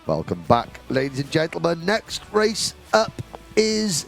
Welcome back, ladies and gentlemen. Next race up is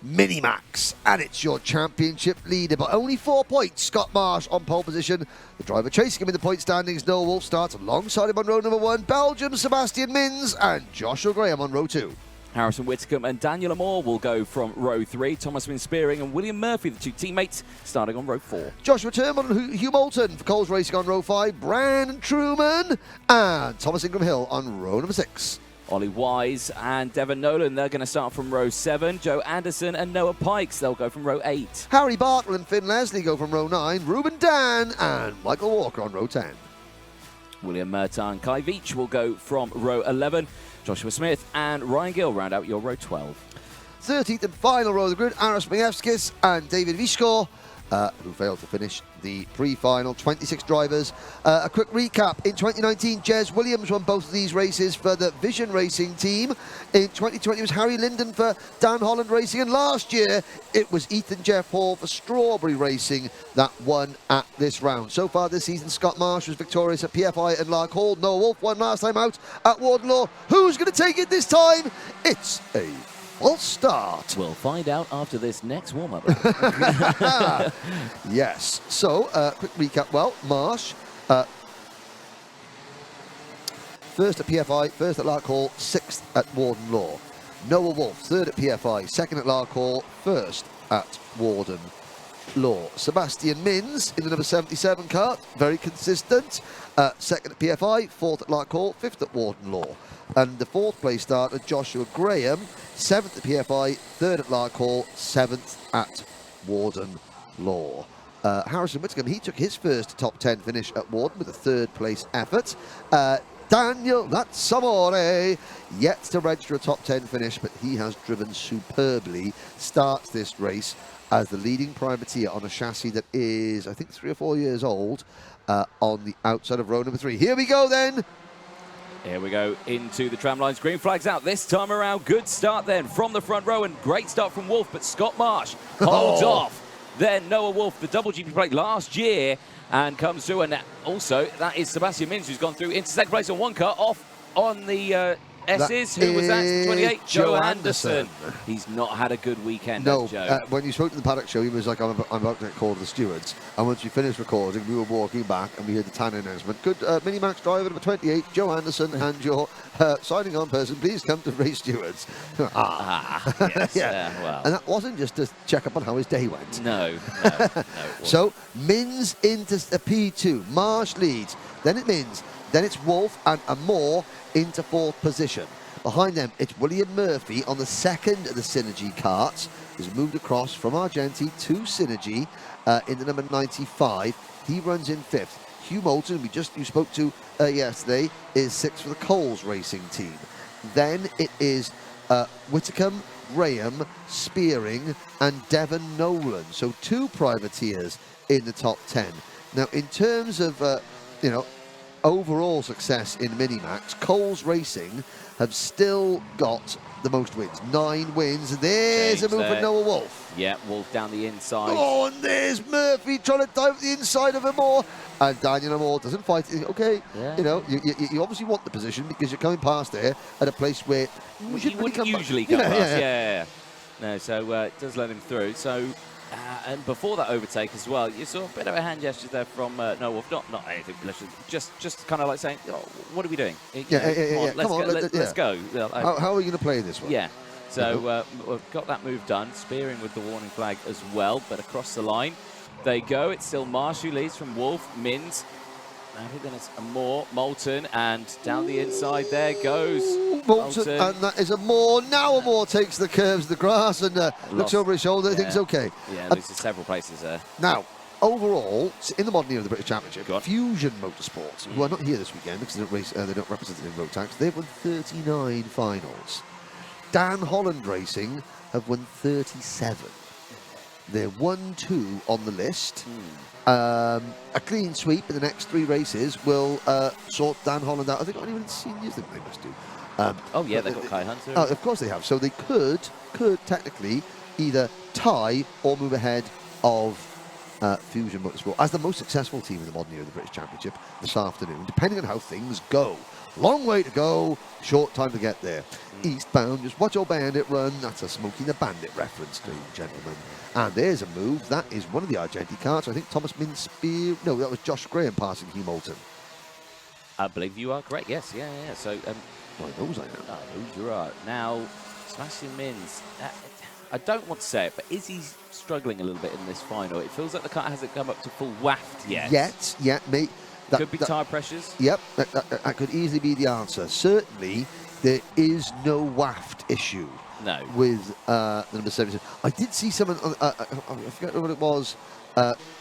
Minimax, and it's your championship leader by only 4 points. Scott Marsh on pole position. The driver chasing him in the point standings, Noah Wolfe, starts alongside him on row number 1. Belgium, Sebastian Mins, and Joshua Graham on row 2. Harrison Whittaker and Daniel Amore will go from row 3. Thomas Spearing and William Murphy, the two teammates, starting on row 4. Joshua Turnbull and Hugh Moulton for Coles Racing on row 5. Brandon Truman and Thomas Ingram Hill on row number 6. Ollie Wise and Devon Nolan, they're going to start from row 7. Joe Anderson and Noah Pikes, they'll go from row 8. Harry Bartle and Finn Leslie go from row 9. Ruben Dan and Michael Walker on row 10. William Merton and Kai Veach will go from row 11. Joshua Smith and Ryan Gill round out your row 12. 13th and final row of the grid, Aras Mievskis and David Vishkor, who failed to finish the pre-final. 26 drivers. A quick recap. In 2019, Jez Williams won both of these races for the Vision Racing team. In 2020, it was Harry Linden for Dan Holland Racing. And last year, it was Ethan Jeff Hall for Strawberry Racing that won at this round. So far this season, Scott Marsh was victorious at PFI and Lark Hall. Noah Wolfe won last time out at Wardenlaw. Who's going to take it this time? It's a false start. We'll find out after this next warm-up. Yes. So, quick recap. Well, Marsh, first at PFI, first at Lark Hall, 6th at Warden Law. Noah Wolfe, 3rd at PFI, 2nd at Lark Hall, 1st at Warden Law. Sebastian Mins in the number 77 kart, very consistent. 2nd at PFI, 4th at Lark Hall, 5th at Warden Law. And the 4th place starter, Joshua Graham, 7th at PFI, 3rd at Lark Hall, 7th at Warden Law. Harrison Whittaker, he took his first top 10 finish at Warden with a 3rd place effort. Daniel, that's Amore, yet to register a top 10 finish, but he has driven superbly. Starts this race as the leading privateer on a chassis that is, I think, 3 or 4 years old, on the outside of row number 3. Here we go then. Here we go into the tram lines. Green flags out this time around. Good start then from the front row, and great start from Wolfe, but Scott Marsh holds off. Then Noah Wolfe, the double GP plate last year, and comes through. And also, that is Sebastian Mins, who's gone through into second place on one car, off on the S's. Who was that? 28? Joe Anderson. He's not had a good weekend, No, Joe. when you spoke to the paddock show, he was like, I'm about to get called to the stewards. And once you finished recording, we were walking back and we heard the time announcement. Good Minimax driver number 28, Joe Anderson, and your signing on person, please come to race stewards. Yes. Yeah. Well. And that wasn't just to check up on how his day went. No, it wasn't. So, Mins into a P2, Marsh leads, then it's Mins, then it's Wolfe and Amore into 4th position. Behind them, it's William Murphy on the 2nd of the Synergy karts, who's moved across from Argenti to Synergy in the number 95. He runs in 5th. Hugh Moulton, you spoke to yesterday, is 6th for the Coles Racing team. Then it is Whittaker, Graham, Spearing, and Devon Nolan. So 2 privateers in the top 10. Now, in terms of, overall success in Minimax, Coles Racing have still got the most wins. 9 wins. There's a move for Noah Wolfe. Yeah, Wolfe down the inside. Oh, and there's Murphy trying to dive the inside of Amore. And Daniel Amore doesn't fight. Okay, yeah. You obviously want the position because you're coming past there at a place where you wouldn't usually come past. Yeah. No, so it does let him through. So, and before that overtake as well, you saw a bit of a hand gesture there from Noah Wolfe. Not anything malicious, just kind of like saying, oh, what are we doing? Let's go. How are we going to play this one? Yeah. So we've got that move done. Spearing with the warning flag as well, but across the line they go. It's still Marsh who leads from Wolfe, Mins. Now then it's Amore, Moulton, and down the inside there goes Moulton, and that is Amore. Now Amore takes the curves of the grass and looks over his shoulder. Thinks okay. Yeah, loses several places there. Now, overall, in the modern era of the British Championship, Fusion Motorsport, who are not here this weekend because they don't race, they don't represent it in road tax, they've won 39 finals. Dan Holland Racing have won 37. They're 1-2 on the list. A clean sweep in the next 3 races will sort Dan Holland out. Have they got anyone in seniors? They must do. They've got Kai Hunter. Oh, of course they have. So they could technically either tie or move ahead of Fusion Motorsport as the most successful team in the modern year of the British Championship this afternoon, depending on how things go. Long way to go, short time to get there. Eastbound, just watch your bandit run. That's a Smokey the Bandit reference, ladies and gentlemen. And there's a move. That is one of the Argenti carts. I think Thomas Minspear. No, that was Josh Graham passing Hugh Moulton. I believe you are correct. Yes, yeah. So, Well, those I know. you're right. Now, Sebastian Mins. I don't want to say it, but is he struggling a little bit in this final? It feels like the car hasn't come up to full waft yet. Mate. Could be tyre pressures. Yep, that could easily be the answer. Certainly, there is no waft issue. No. With the number 7. I did see someone, I forget what it was,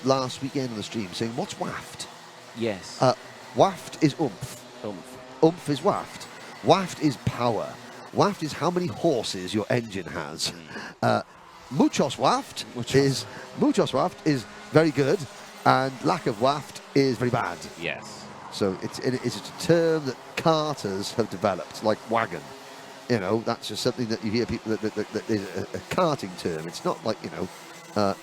last weekend on the stream saying, what's waft? Yes. Waft is oomph. Oomph is waft. Waft is power. Waft is how many horses your engine has. Muchos waft is very good, and lack of waft is very bad. Yes. So it's a term that karters have developed, like wagon. You know, that's just something that you hear people that is a karting term. It's not like the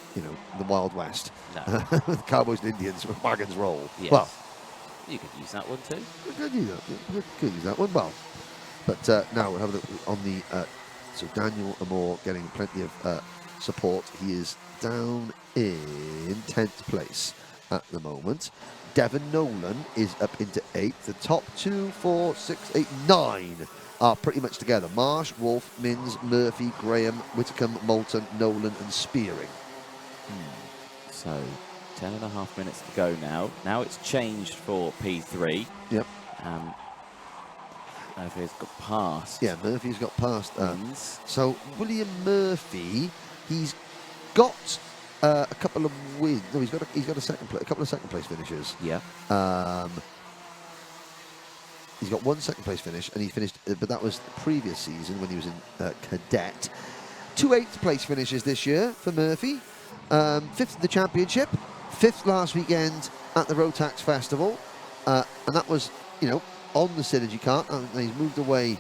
Wild West. No. The Cowboys and Indians where wagons roll. Yes. Well, you could use that one too. we could use that one. Well, but now we'll have a look on the. So Daniel Amore getting plenty of support. He is down in 10th place at the moment. Devon Nolan is up into 8th. The top 2, 4, 6, 8, 9 are pretty much together. Marsh, Wolfe, Mins, Murphy, Graham, Whittaker, Moulton, Nolan and Spearing. So 10.5 minutes to go now. Now it's changed for P3. Yep. Murphy's got past. Yeah, Murphy's got past. Mins. So William Murphy, he's got a couple of wins. No, he's got a couple of second place finishes. Yeah. He's got one second place finish, and he finished, but that was the previous season when he was in cadet. 2 8th place finishes this year for Murphy. 5th in the championship, 5th last weekend at the Rotax Festival, and that was, on the Synergy kart. And he's moved away.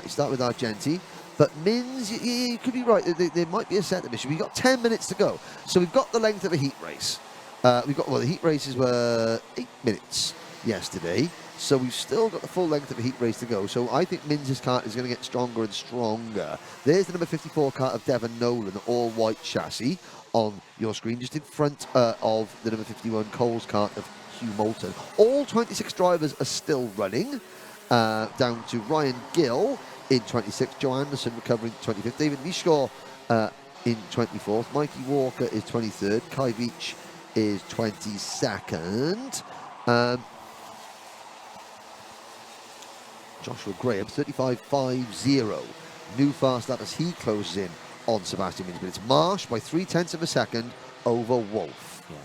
He started with Argenti. But Mins, you could be right. There might be a setup issue. We've got 10 minutes to go. So we've got the length of a heat race. The heat races were 8 minutes yesterday. So we've still got the full length of a heat race to go. So I think Mins' kart is going to get stronger and stronger. There's the number 54 kart of Devon Nolan, all white chassis on your screen, just in front of the number 51 Coles kart of Hugh Moulton. All 26 drivers are still running, down to Ryan Gill in 26th, Joe Anderson recovering 25th, David Mishkor in 24th, Mikey Walker is 23rd, Kai Veach is 22nd, Joshua Graham 35.50, new fast lap as he closes in on Sebastian Mins, but it's Marsh by 0.3 of a second over Wolfe. Yeah.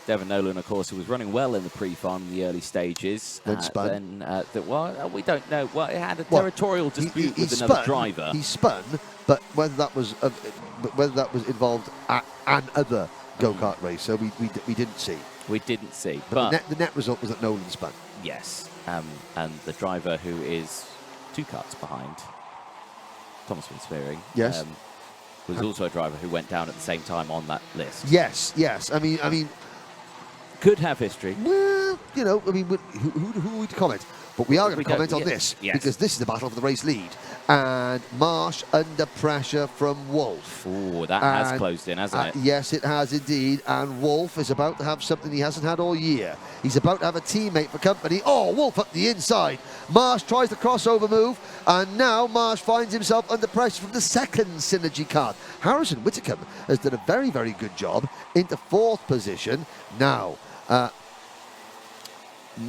Devon Nolan, of course, who was running well in the pre-farm in the early stages. Then spun. We don't know. Well, it had a territorial dispute with another driver. He spun, but whether that was involved at another go-kart race, so we didn't see. We didn't see. But the net result was that Nolan spun. Yes, and the driver who is 2 karts behind, Thomas Spearing. Yes. Was also a driver who went down at the same time on that list. Yes. I mean, could have history. Well, who are we to comment? But we are going to comment on this, because this is the battle for the race lead. And Marsh under pressure from Wolfe. Oh, that has closed in, hasn't it? Yes, it has indeed. And Wolfe is about to have something he hasn't had all year. He's about to have a teammate for company. Oh, Wolfe up the inside. Marsh tries the crossover move. And now Marsh finds himself under pressure from the second Synergy kart. Harrison Whittaker has done a very, very good job into 4th position. Now,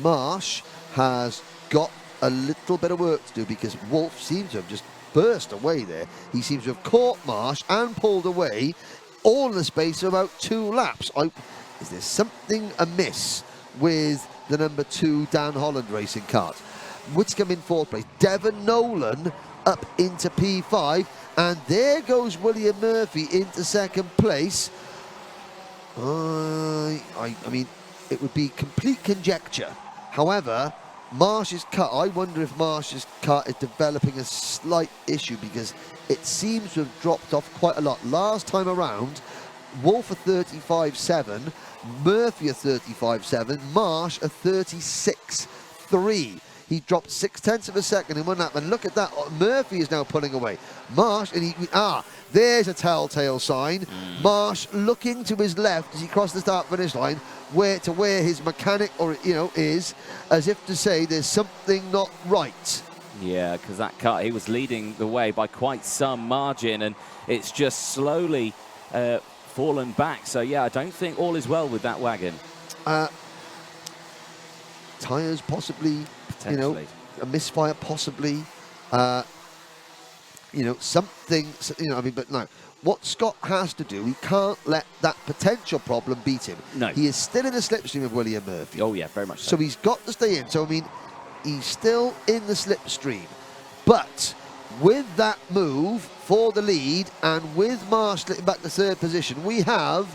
Marsh has got a little bit of work to do, because Wolfe seems to have just burst away there. He seems to have caught Marsh and pulled away all in the space of about 2 laps. Is there something amiss with the number 2 Dan Holland racing kart? Whittaker in 4th place. Devon Nolan up into P5. And there goes William Murphy into 2nd place. I mean, it would be complete conjecture. However, Marsh's car, I wonder if Marsh's car is developing a slight issue, because it seems to have dropped off quite a lot. Last time around, Wolfe a 35.7, Murphy a 35.7, Marsh a 36.3. He dropped 0.6 of a second in one lap, and look at that. Murphy is now pulling away. Marsh, and there's a telltale sign. Marsh looking to his left as he crossed the start-finish line, where his mechanic is, as if to say there's something not right. Yeah, because that car, he was leading the way by quite some margin, and it's just slowly fallen back. So yeah, I don't think all is well with that wagon. Tyres possibly, a misfire possibly, something, but no. What Scott has to do, he can't let that potential problem beat him. No. He is still in the slipstream of William Murphy. Oh yeah, very much so. So he's got to stay in. So, he's still in the slipstream. But with that move for the lead and with Marsh slipping back to third position, we have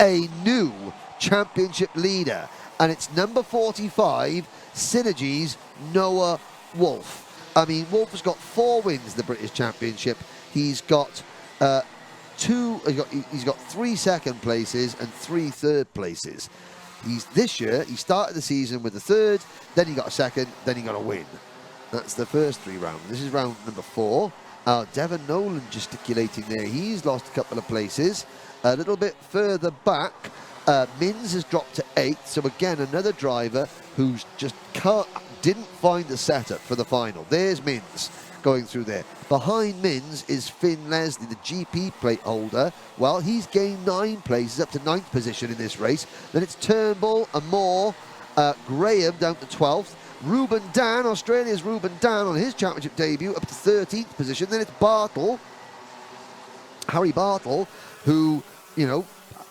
a new championship leader. And it's number 45, Synergy's Noah Wolfe. Wolfe has got 4 wins in the British Championship. He's got he's got 3 second places and 3 third places. This year, he started the season with a 3rd, then he got a 2nd, then he got a win. That's the first 3 rounds. This is round number 4. Devon Nolan gesticulating there. He's lost a couple of places. A little bit further back, Mins has dropped to 8th. So again, another driver who's just didn't find the setup for the final. There's Mins going through there. Behind Mins is Finn Leslie, the GP plate holder. Well, he's gained 9 places up to 9th position in this race. Then it's Turnbull and Moore, Graham down to 12th. Ruben Dan, Australia's Ruben Dan on his championship debut up to 13th position. Then it's Bartle, Harry Bartle, who,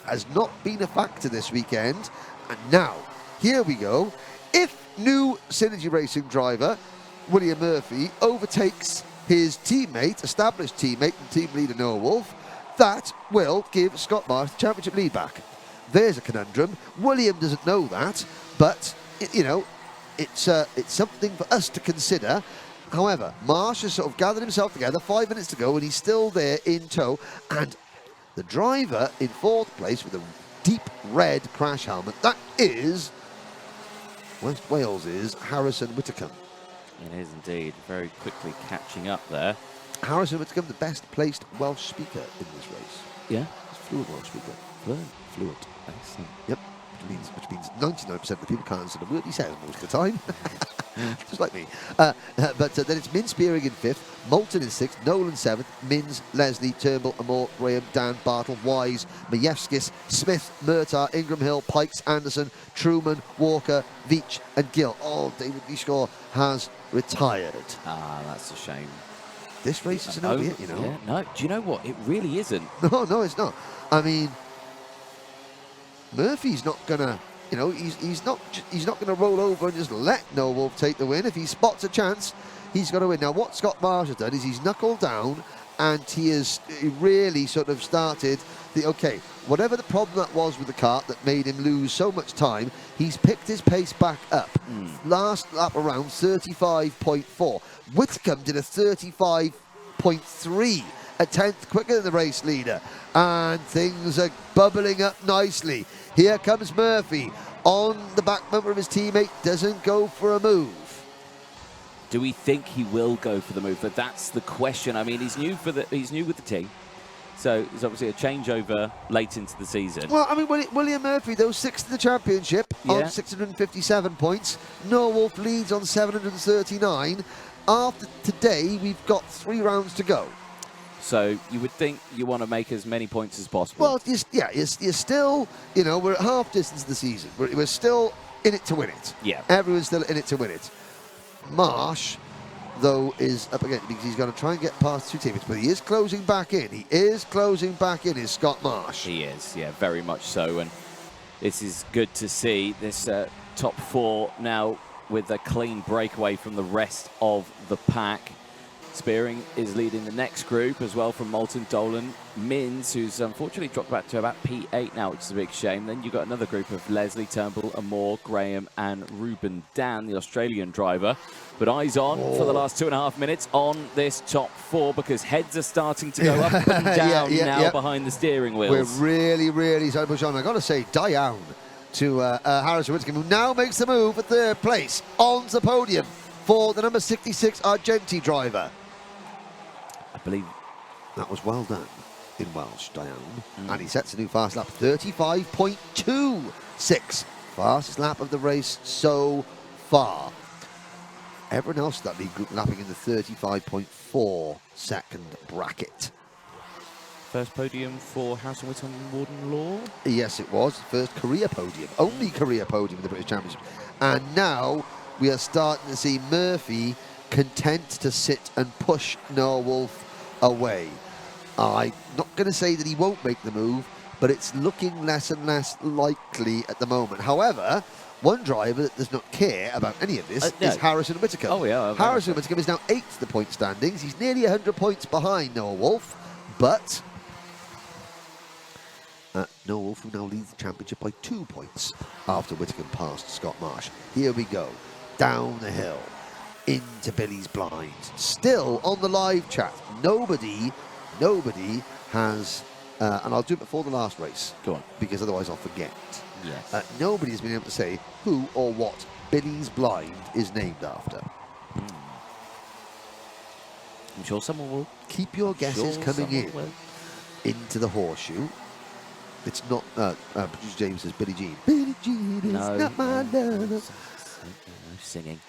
has not been a factor this weekend. And now, here we go. If new Synergy Racing driver William Murphy overtakes his teammate, established teammate and team leader Noah Wolfe, that will give Scott Marsh the championship lead back. There's a conundrum. William doesn't know that, but it's something for us to consider. However, Marsh has sort of gathered himself together, 5 minutes to go, and he's still there in tow. And the driver in 4th place with a deep red crash helmet, that is West Wales' Harrison Whittaker. It is indeed. Very quickly catching up there. Harrison Whittaker, the best placed Welsh speaker in this race. Yeah. He's fluent Welsh speaker. Fluent. Excellent. Yep. Which means 99% of the people can't answer the word he says most of the time. Just like me. But then it's Min Spearing in 5th, Moulton in 6th, Nolan 7th, Mins, Leslie, Turnbull, Amore, Graham, Dan, Bartle, Wise, Majewskis, Smith, Murtagh, Ingram Hill, Pikes, Anderson, Truman, Walker, Veach and Gill. Oh, David Vishkor has retired. Ah, that's a shame. This race isn't over yet, Yeah, no, do you know what? It really isn't. No, it's not. Murphy's not gonna, he's not gonna roll over and just let Noah Wolfe take the win. If he spots a chance, he's got to win. Now, what Scott Marsh has done is he's knuckled down, and he really sort of started whatever the problem that was with the kart that made him lose so much time, he's picked his pace back up. Last lap around 35.4. Whittaker did a 35.3. A 10th quicker than the race leader, and things are bubbling up nicely. Here comes Murphy on the back bumper of his teammate, doesn't go for a move. Do we think he will go for the move? But that's the question. He's new with the team, so there's obviously a changeover late into the season. Well, William Murphy, though, 6th in the championship on 657 points. Noah Wolfe leads on 739. After today, we've got 3 rounds to go. So you would think you want to make as many points as possible. Well, you're still, we're at half distance of the season. We're still in it to win it. Yeah. Everyone's still in it to win it. Marsh, though, is up again because he's going to try and get past 2 teammates, but he is closing back in. Is Scott Marsh. He is, yeah, very much so. And this is good to see. This top 4 now with a clean breakaway from the rest of the pack. Spearing is leading the next group as well from Moulton, Dolan, Mins, who's unfortunately dropped back to about P8 now, which is a big shame. Then you've got another group of Leslie, Turnbull, Amore, Graham and Ruben Dan, the Australian driver. But eyes on for the last 2.5 minutes on this top 4 because heads are starting to go up and down now behind the steering wheels. We're really starting to push on. I've got to say, Diane to Harrison Whittaker, who now makes the move for 3rd place on the podium for the number 66 Argenti driver. I believe that was well done in Welsh, Diane. And he sets a new fast lap, 35.26. Fastest lap of the race so far. Everyone else in that lead group lapping in the 35.4 second bracket. First podium for Harrison Whittaker and Warden Law? Yes, it was. First career podium. Only career podium in the British Championship. And now we are starting to see Murphy content to sit and push Noah Wolfe away. I'm not going to say that he won't make the move, but it's looking less and less likely at the moment. However, one driver that does not care about any of this is Harrison Whittaker. Oh, yeah. Harrison Whittaker is now 8th the point standings. He's nearly 100 points behind Noah Wolfe, but Noah Wolfe who now leads the championship by 2 points after Whittaker passed Scott Marsh. Here we go, down the hill, into Billy's blind. Still on the live chat, nobody has, and I'll do it before the last race. Go on. Because otherwise I'll forget. Yes. Nobody's been able to say who or what Billy's blind is named after. I'm sure someone will. Keep your guesses coming in. Into the horseshoe. It's not, producer James says Billie Jean. Billie Jean is not my love. No singing.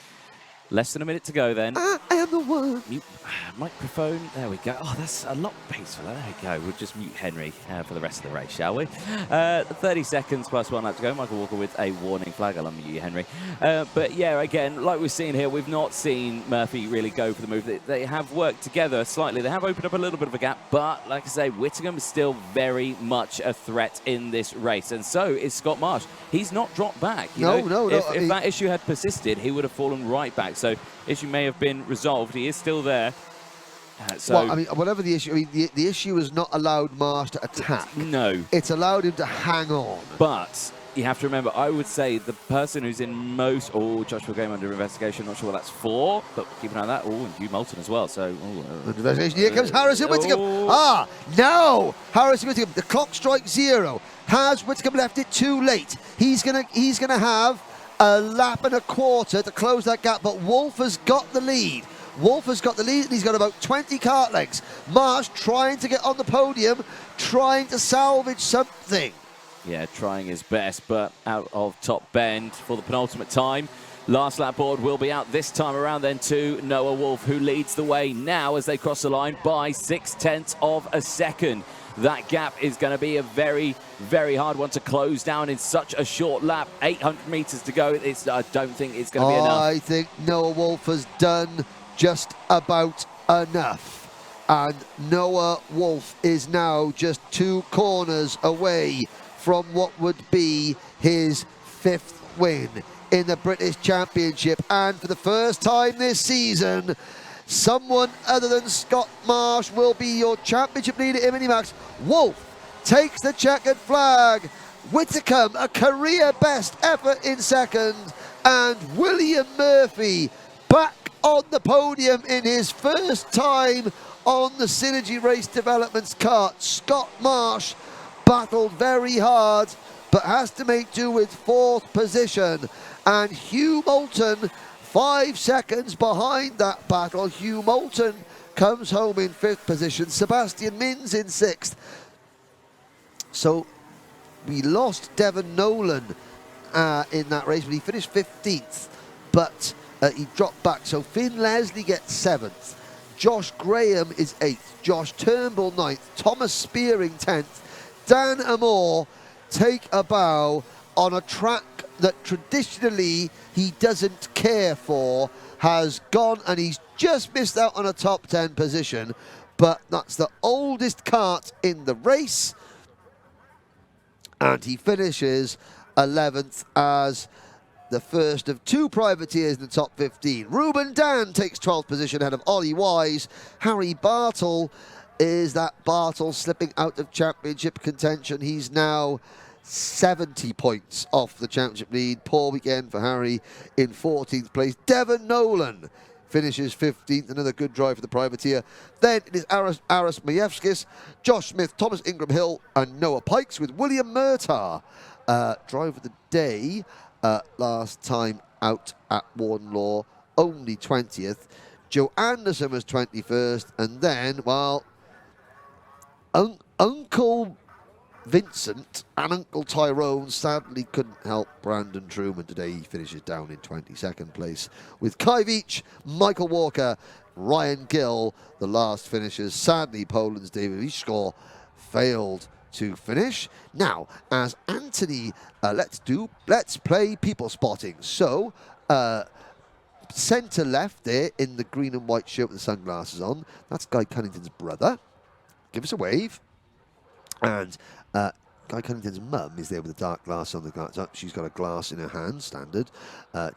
Less than a minute to go then. I am the one. Mute microphone. There we go. Oh, that's a lot peacefuler. There we go. We'll just mute Henry for the rest of the race, shall we? 30 seconds plus 1 lap to go. Michael Walker with a warning flag. I'll unmute you, Henry. But yeah, again, like we've seen here, we've not seen Murphy really go for the move. They have worked together slightly. They have opened up a little bit of a gap, but like I say, Whittaker is still very much a threat in this race, and so is Scott Marsh. He's not dropped back. No. If that issue had persisted, he would have fallen right back. So issue may have been resolved. He is still there. Well, I mean, whatever the issue, I mean, the issue has not allowed Marsh to attack. No. It's allowed him to hang on. But you have to remember, I would say the person who's in most... Oh, Joshua Game under investigation. Not sure what that's for, but keep an eye on that. Oh, and Hugh Moulton as well. So, investigation. Here comes Harrison Whittaker. No! Harrison Whittaker. The clock strikes 0. Has Whittaker left it too late? He's gonna have a lap and a quarter to close that gap, but Wolfe has got the lead. Wolfe has got the lead, and he's got about 20 kart lengths. Marsh trying to get on the podium, trying to salvage something. Yeah, trying his best, but out of top bend for the penultimate time. Last lap board will be out this time around then to Noah Wolfe, who leads the way now as they cross the line by 0.6 of a second. That gap is going to be a very, very hard one to close down in such a short lap. 800 metres to go. I don't think it's going to be enough. I think Noah Wolfe has done just about enough. And Noah Wolfe is now just 2 corners away from what would be his 5th win in the British Championship. And for the first time this season, someone other than Scott Marsh will be your championship leader in Minimax. Wolfe takes the checkered flag. Whittaker, a career best effort in 2nd. And William Murphy back on the podium in his first time on the Synergy Race Developments kart. Scott Marsh battled very hard, but has to make do with 4th position. And Hugh Moulton, 5 seconds behind that battle. Hugh Moulton comes home in 5th position. Sebastian Mins in 6th. So we lost Devon Nolan in that race, but he finished 15th. But he dropped back. So Finn Leslie gets 7th. Josh Graham is 8th. Josh Turnbull 9th. Thomas Spearing 10th. Dan Amore take a bow on a track that traditionally he doesn't care for, has gone, and he's just missed out on a top 10 position, but that's the oldest kart in the race, and he finishes 11th as the first of 2 privateers in the top 15. Ruben Dan takes 12th position ahead of Ollie Wise. Harry Bartle, is that Bartle slipping out of championship contention? He's now 70 points off the championship lead. Poor weekend for Harry in 14th place. Devon Nolan finishes 15th, another good drive for the privateer. Then it is Aris Majewskis, Josh Smith, Thomas Ingram Hill and Noah Pikes with William Murtagh. Drive of the day last time out at Warden Law, only 20th. Joe Anderson was 21st, and then, well, Uncle Vincent and Uncle Tyrone sadly couldn't help Brandon Truman today. He finishes down in 22nd place with Kai Veach, Michael Walker, Ryan Gill, the last finishers. Sadly, Poland's David Vishkor failed to finish. Now, as Anthony, let's play people spotting. So, centre left there in the green and white shirt with the sunglasses on, that's Guy Cunnington's brother. Give us a wave. And Guy Cunnington's mum is there with a dark glass on the glass up. She's got a glass in her hand, standard,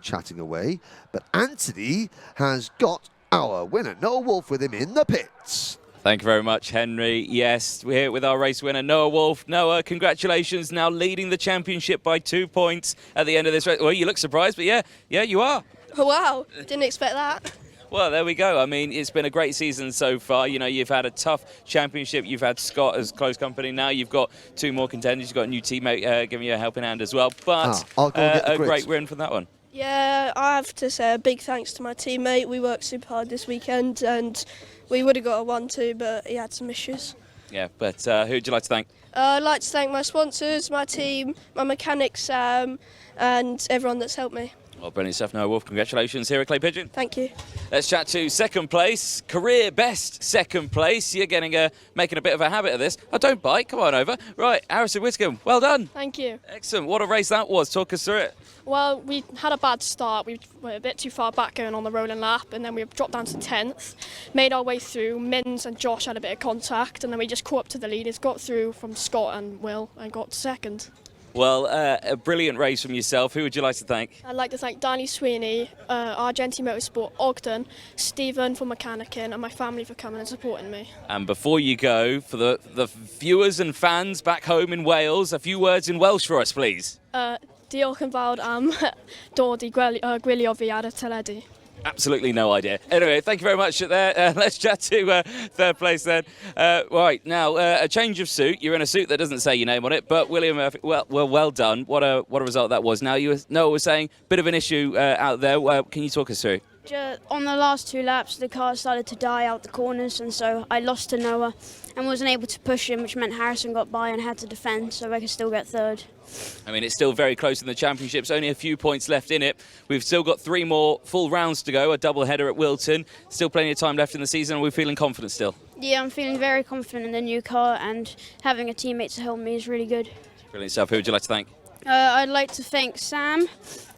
chatting away. But Anthony has got our winner, Noah Wolfe, with him in the pits. Thank you very much, Henry. Yes, we're here with our race winner, Noah Wolfe. Noah, congratulations, now leading the championship by 2 points at the end of this race. Well, you look surprised, but yeah, you are. Oh, wow, didn't expect that. Well, there we go. I mean, it's been a great season so far. You know, you've had a tough championship. You've had Scott as close company. Now you've got 2 more contenders. You've got a new teammate giving you a helping hand as well. But a great win for that one. Yeah, I have to say a big thanks to my teammate. We worked super hard this weekend and we would have got a 1-2, but he had some issues. Yeah, but who would you like to thank? I'd like to thank my sponsors, my team, my mechanic Sam, and everyone that's helped me. Well, brilliant stuff, Noah Wolfe. Congratulations here at Clay Pigeon. Thank you. Let's chat to second place, career best second place. You're making a bit of a habit of this. Oh, don't bite. Come on over. Right, Harrison Whittaker, well done. Thank you. Excellent. What a race that was. Talk us through it. Well, we had a bad start. We were a bit too far back going on the rolling lap, and then we dropped down to 10th. Made our way through. Mins and Josh had a bit of contact, and then we just caught up to the leaders, got through from Scott and Will, and got to second. Well, a brilliant race from yourself. Who would you like to thank? I'd like to thank Danny Sweeney, Argenti Motorsport, Ogden, Stephen for mechanicking, and my family for coming and supporting me. And before you go, for the viewers and fans back home in Wales, a few words in Welsh for us, please. Diolch yn fawr am dod I gwylio fi ar y teledu. Absolutely no idea. Anyway, thank you very much there. Let's chat to third place then. Right, now, a change of suit. You're in a suit that doesn't say your name on it, but William Murphy, well done. What a result that was. Now, Noah was saying, bit of an issue out there. Can you talk us through? On the last 2 laps, the car started to die out the corners, and so I lost to Noah and wasn't able to push him, which meant Harrison got by and had to defend, so I could still get third. I mean, it's still very close in the championships, only a few points left in it. We've still got 3 more full rounds to go, a double header at Wilton. Still plenty of time left in the season. Are we feeling confident still? Yeah, I'm feeling very confident in the new car, and having a teammate to help me is really good. Brilliant stuff. Who would you like to thank? I'd like to thank Sam,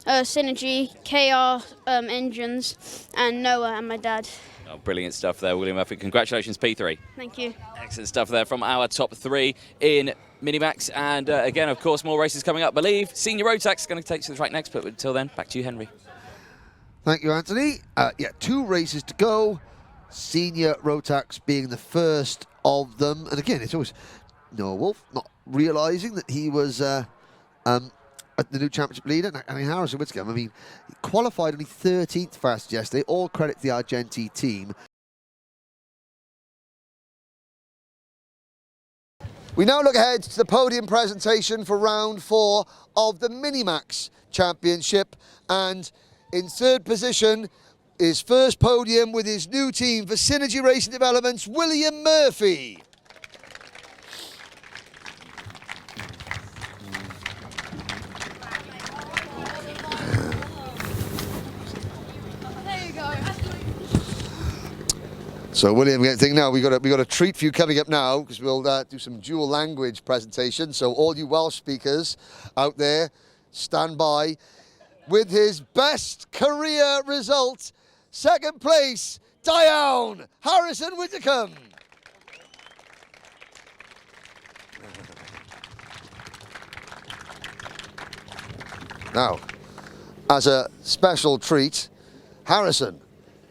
Synergy, KR Engines, and Noah and my dad. Oh, brilliant stuff there, William Murphy. Congratulations, P3. Thank you. Excellent stuff there from our top 3 in Minimax. And again, of course, more races coming up. Believe Senior Road Tax is going to take to the track next. But until then, back to you, Henry. Thank you, Anthony. 2 races to go. Senior Road Tax being the first of them. And again, it's always Noah Wolfe not realising that he was the new championship leader. And Harrison Whittaker, I mean, he qualified only 13th fast yesterday. All credit to the Argenti team. We now look ahead to the podium presentation for round 4 of the Minimax Championship. And in third position is first podium with his new team for Synergy Racing Developments, William Murphy. So William, getting now we got a treat for you coming up now, because we'll do some dual language presentation. So all you Welsh speakers out there, stand by. With his best career result, second place, Dion Harrison Whittaker. Now, as a special treat. Harrison,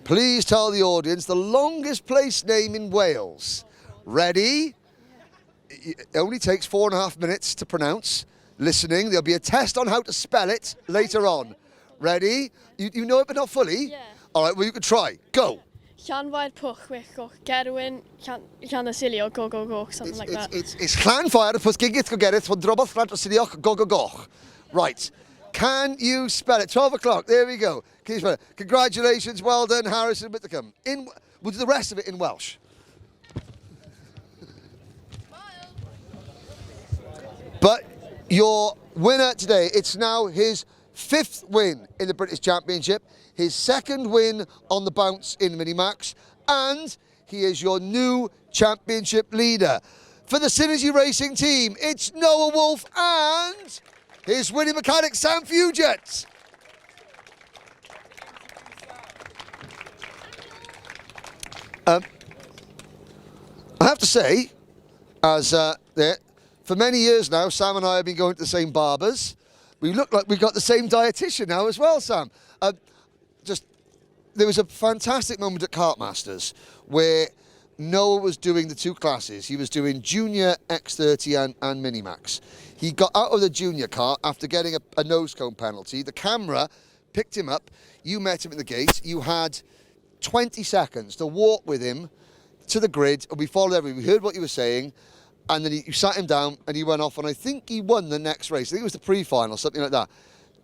please tell the audience the longest place name in Wales. Ready? It only takes 4.5 minutes to pronounce. Listening, there'll be a test on how to spell it later on. Ready? You know it, but not fully? Yeah. All right, well, you can try. Go. Llanfair Pwllgwych, Gerwyn, Llanasilio, go, something like that. It's Llanfair Pwllgwych, Wondroboth, Llanfair, go. Right. Can you spell it? 12 o'clock. There we go. Can you spell it? Congratulations. Well done, Harrison Whittaker. We'll do the rest of it in Welsh. But your winner today, it's now his 5th win in the British Championship, his 2nd win on the bounce in Minimax, and he is your new championship leader. For the Synergy Racing team, it's Noah Wolfe and his winning mechanic, Sam Fugett. I have to say, for many years now, Sam and I have been going to the same barbers. We look like we've got the same dietitian now as well, Sam. There was a fantastic moment at Kartmasters where Noah was doing the 2 classes. He was doing Junior, X30 and Minimax. He got out of the Junior car after getting a nose cone penalty. The camera picked him up. You met him at the gate. You had 20 seconds to walk with him to the grid, and we followed everything. We heard what you were saying. And then you sat him down and he went off, and I think he won the next race. I think it was the pre-final, something like that.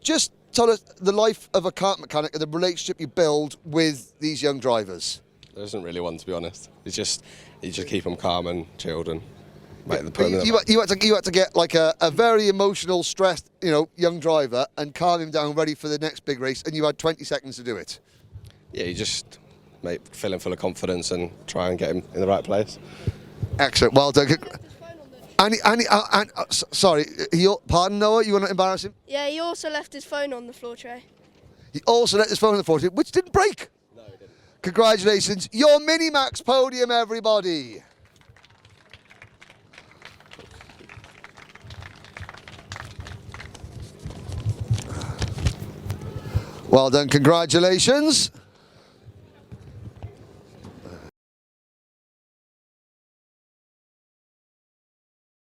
Just tell us the life of a kart mechanic and the relationship you build with these young drivers. There isn't really one, to be honest. You just keep them calm and chilled and make the But you had to get like a very emotional, stressed, young driver and calm him down, ready for the next big race, and you had 20 seconds to do it. Yeah, you just fill him full of confidence and try and get him in the right place. Excellent, well done. Sorry, pardon, Noah, you want to embarrass him? Yeah, he also left his phone on the floor tray. He also left his phone on the floor, which didn't break. No, he didn't. Congratulations, your Minimax podium, everybody. Well done, congratulations.